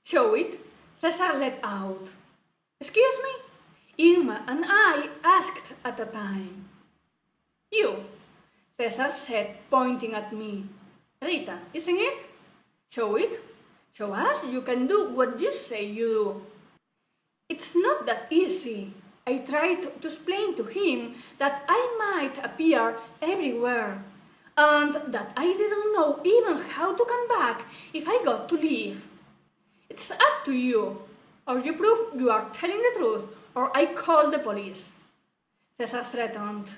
Show it, Cesar let out. Excuse me? Irma and I asked at the time. You, Cesar said, pointing at me. Rita, isn't it? Show it. Show us you can do what you say you do. It's not that easy. I tried to explain to him that I might appear everywhere, and that I didn't know even how to come back if I got to leave. It's up to you. Or you prove you are telling the truth, or I call the police, Cesar threatened.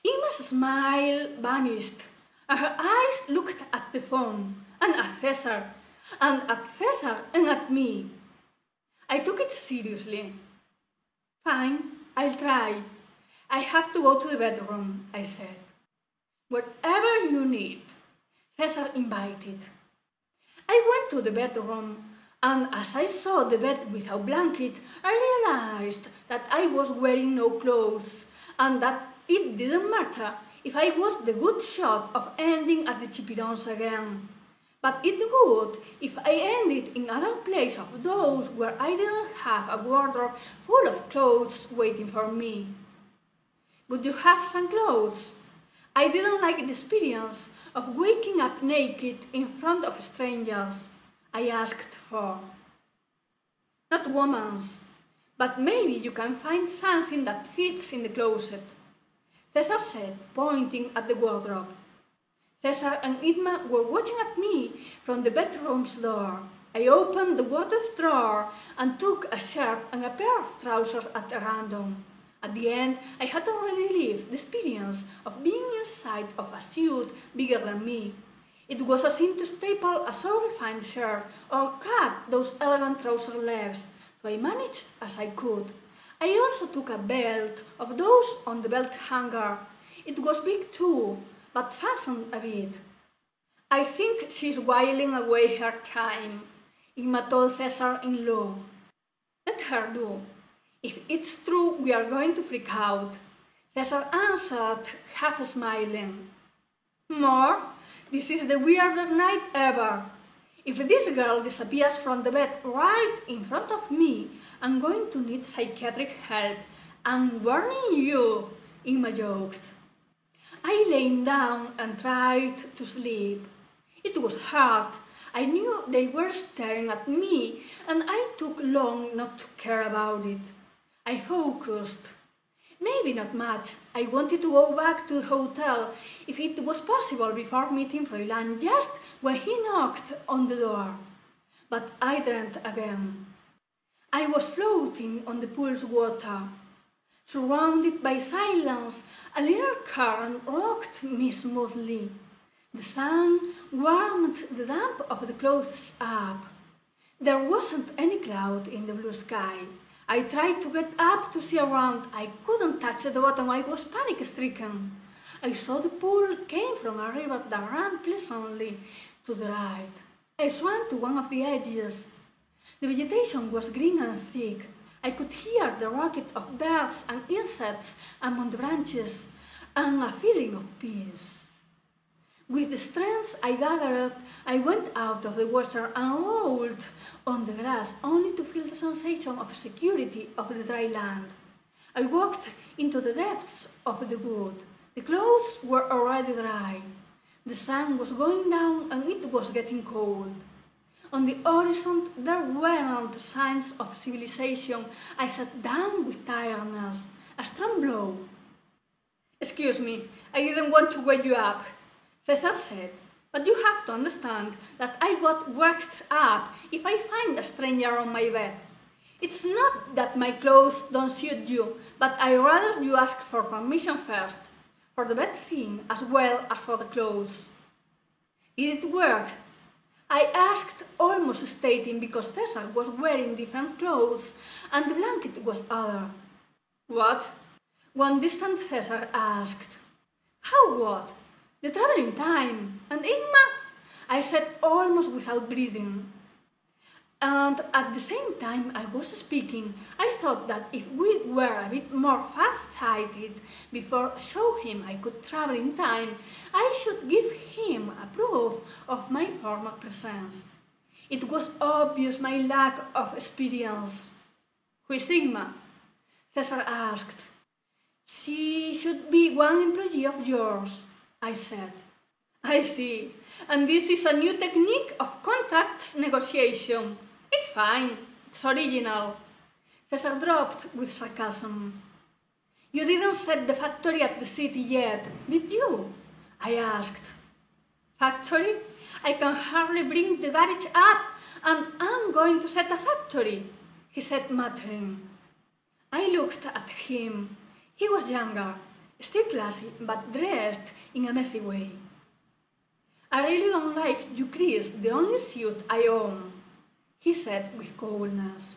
Irma's smile vanished, and her eyes looked at the phone, and at Cesar, and at me. I took it seriously. Fine, I'll try. I have to go to the bedroom, I said. Whatever you need, Cesar invited. I went to the bedroom, and as I saw the bed without blanket, I realized that I was wearing no clothes, and that it didn't matter if I was the good shot of ending at the Chipirons again. But it would if I ended in other place of those where I didn't have a wardrobe full of clothes waiting for me. Would you have some clothes? I didn't like the experience of waking up naked in front of strangers. I asked her. Not woman's, but maybe you can find something that fits in the closet, Cesar said, pointing at the wardrobe. Cesar and Irma were watching at me from the bedroom's door. I opened the wardrobe drawer and took a shirt and a pair of trousers at random. At the end, I had already lived the experience of being inside of a suit bigger than me. It was a sin to staple a so refined shirt or cut those elegant trouser legs, so I managed as I could. I also took a belt of those on the belt hanger. It was big too, but fastened a bit. I think she's whiling away her time, Irma told Cesar-in-law. Let her do. If it's true, we are going to freak out, Cesar answered, half smiling. More? This is the weirdest night ever. If this girl disappears from the bed right in front of me, I'm going to need psychiatric help. I'm warning you, Irma joked. I lay down and tried to sleep. It was hard. I knew they were staring at me, and I took long not to care about it. I focused. Maybe not much. I wanted to go back to the hotel, if it was possible, before meeting Froilan just when he knocked on the door. But I dreamt again. I was floating on the pool's water. Surrounded by silence, a little current rocked me smoothly. The sun warmed the damp of the clothes up. There wasn't any cloud in the blue sky. I tried to get up to see around. I couldn't touch the bottom. I was panic-stricken. I saw the pool came from a river that ran pleasantly to the right. I swam to one of the edges. The vegetation was green and thick. I could hear the racket of birds and insects among the branches, and a feeling of peace. With the strength I gathered, I went out of the water and rolled on the grass, only to feel the sensation of security of the dry land. I walked into the depths of the wood. The clothes were already dry. The sun was going down and it was getting cold. On the horizon there weren't signs of civilization. I sat down with tiredness, a strong blow. Excuse me, I didn't want to wake you up, Cesar said, but you have to understand that I got worked up if I find a stranger on my bed. It's not that my clothes don't suit you, but I'd rather you ask for permission first, for the bed thing as well as for the clothes. Did it work? I asked, almost stating, because Cesar was wearing different clothes and the blanket was other. What? One distant Cesar asked. How what? The traveling time. And Irma? I said, almost without breathing. And at the same time I was speaking, I thought that if we were a bit more fast-sighted before show him I could travel in time, I should give him a proof of my former presence. It was obvious my lack of experience. Who is Sigma? Cesar asked. She should be one employee of yours, I said. I see. And this is a new technique of contracts negotiation. It's fine. It's original. Cesar dropped with sarcasm. You didn't set the factory at the city yet, did you? I asked. Factory? I can hardly bring the garage up, and I'm going to set a factory, he said, muttering. I looked at him. He was younger, still classy, but dressed in a messy way. I really don't like you, Chris, the only suit I own, he said with coldness.